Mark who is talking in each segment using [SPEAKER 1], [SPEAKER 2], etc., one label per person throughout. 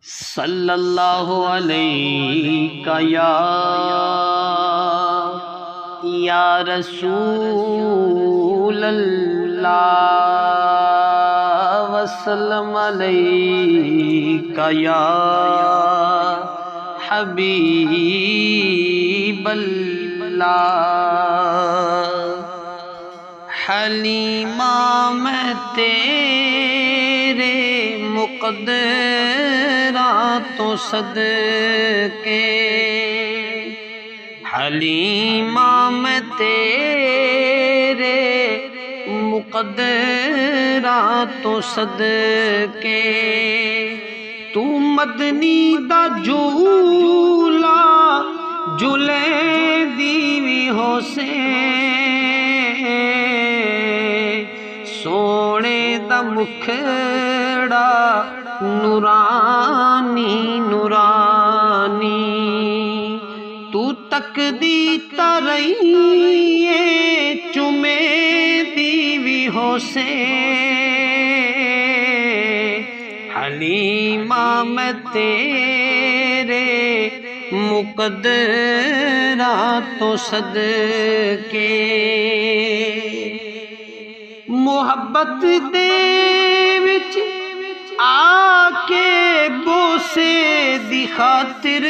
[SPEAKER 1] सल्लल्लाहु अलैका या रसूल अल्लाह वसल्लम अलैका या हबीब अल्लाह। हलीमा मैं तेरे मुक़द्दरातों सदके, हलीमा मैं तेरे मुक़द्दरातों सदके। तू मदनी दा झूला झूले दीवी होसे, सोने दा मुखड़ा नूरानी नूरानी। तू तकदी तरइए चुमे दीवी होसे, हलीमा मैं तेरे मुक़द्दरातों सदके। मोहब्बत दे विच आके बोसे दी खातिर,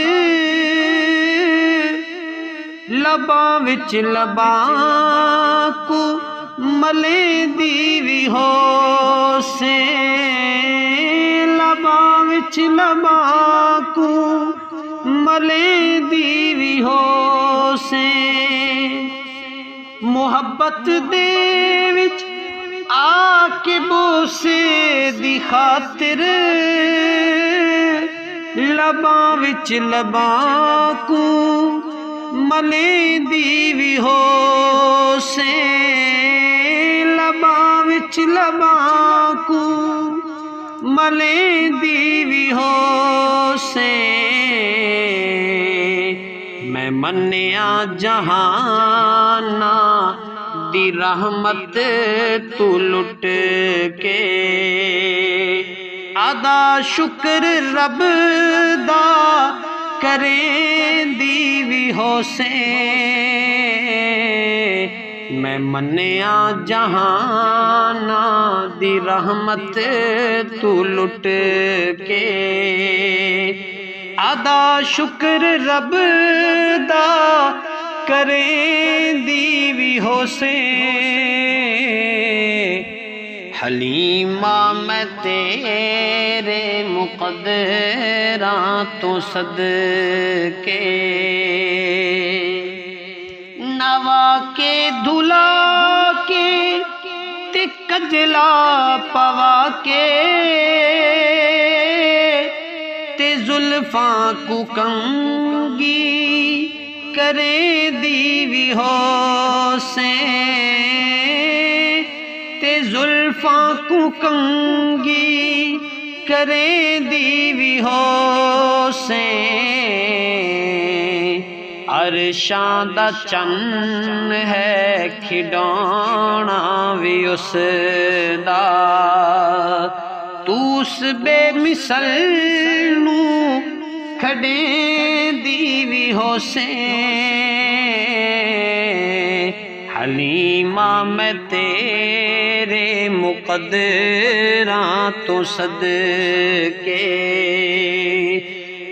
[SPEAKER 1] लबां विच लबां को मले दीवी होसे, लबां विच लबां को मले दीवी होसे। मोहब्बत दे विच आके बोसे दी खातिर, लबां विच लबां को मले दीवी होसे, लबां विच लबां को मले दीवी होसे। मैं मन्निया जहाना दी रहमत तू लुट के, अदा शुक्र रब दा करें दीवी होसे। मैं मन्निया जहाना दी रहमत तू लुट के, अदा शुक्र रब दा करें दीवी होसे। हलीमा मैं तेरे मुक़द्दरातों सदके, नवा के धुला के ते कजला पवा के, ते जुल्फां को कंगी करे दीवी होसे, ते जुल्फां को कंगी करे दीवी होसे। अरशां दा चन्न है खिडौना भी उसदा, तू उस बेमिसल नू खड़े दीवी होसे। हलीमा मैं तेरे मुक़द्दरातों सदके,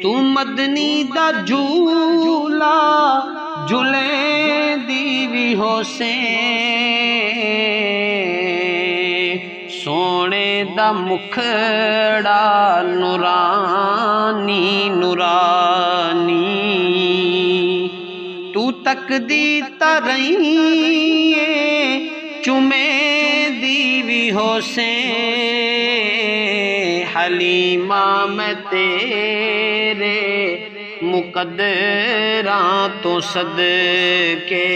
[SPEAKER 1] तू मदनी दा झूला झूले दीवी होसे, सोने दा मुखड़ा नूरानी नूरानी। तू तकदी तरइए चुमे दीवी होसे, हलीमा मैं तेरे मुक़द्दरातों सदके।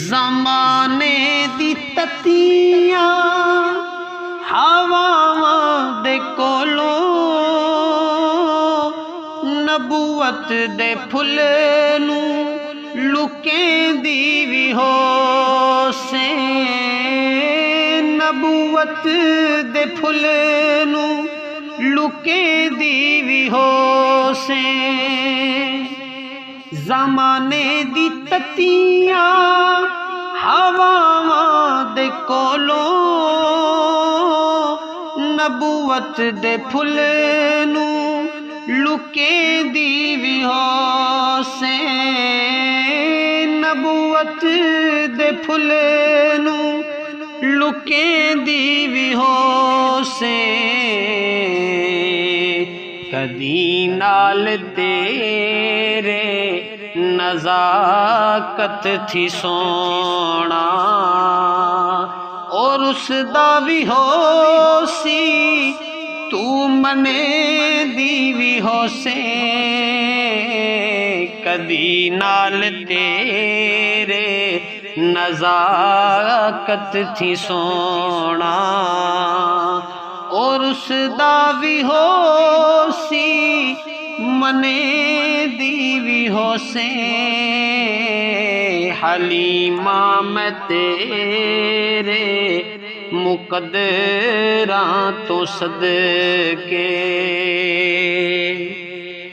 [SPEAKER 1] ज़माने दी ततियां हवावां दे कोलों, नबूवत दे फुल नू लुके दीवी होसे, नबूवत दे फुल नू लुके दी भी होसे ज़माने दी ततियां हवावां दे कोलों नबूवत दे फुल नू लुके दी भी होसे नबूवत दे फुल नू लुके दी भी होसे कदी नाल तेरे नज़ाकत थी सोना और उसदा भी होसी तू मने दी भी होसे कदी नाल तेरे नज़ाकत थी सोना और उसदा भी होसी मने दी भी होसे हलीमा मैं तेरे मुकद्दरां तो सदके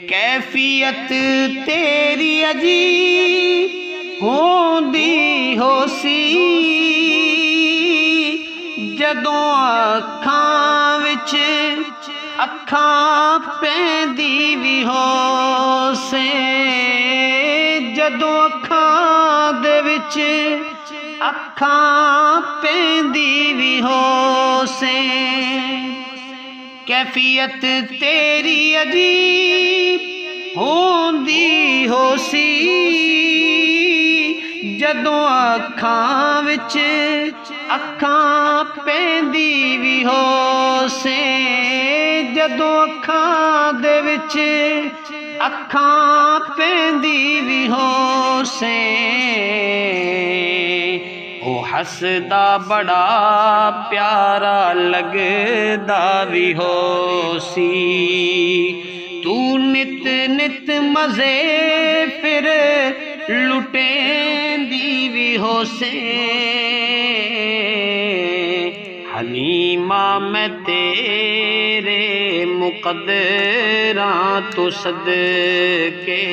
[SPEAKER 1] कैफियत तेरी अजीब होंदी होसी जदों अखां विच अखां पैंदी भी होसे जदों अखां दे विच अखां पैंदी भी होसे कैफियत तेरी अजीब होंदी होसी जदों अखां विच अखां पैंदी भी होसे जदों अखां दे विच अखां पैंदी भी होसे ओ हसदा बड़ा प्यारा लगदा भी होसी तू नित नित मज़े फिर लुटेंदी भी होसे हलीमा मैं तेरे मुकद्दरां तो सदके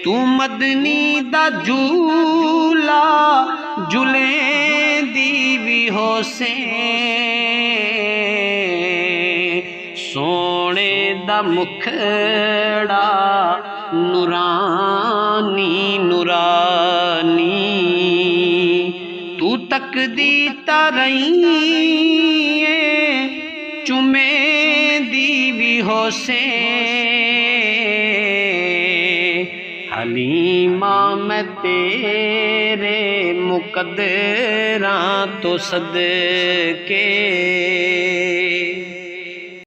[SPEAKER 1] तू मदनी दा झूला झुलेंदी भी होसे सोने दा मुखड़ा नूरानी नूरानी तू तकदी तरई चुमेंदी भी होसे हलीमा मैं तेरे मुकद्दरां तो सदके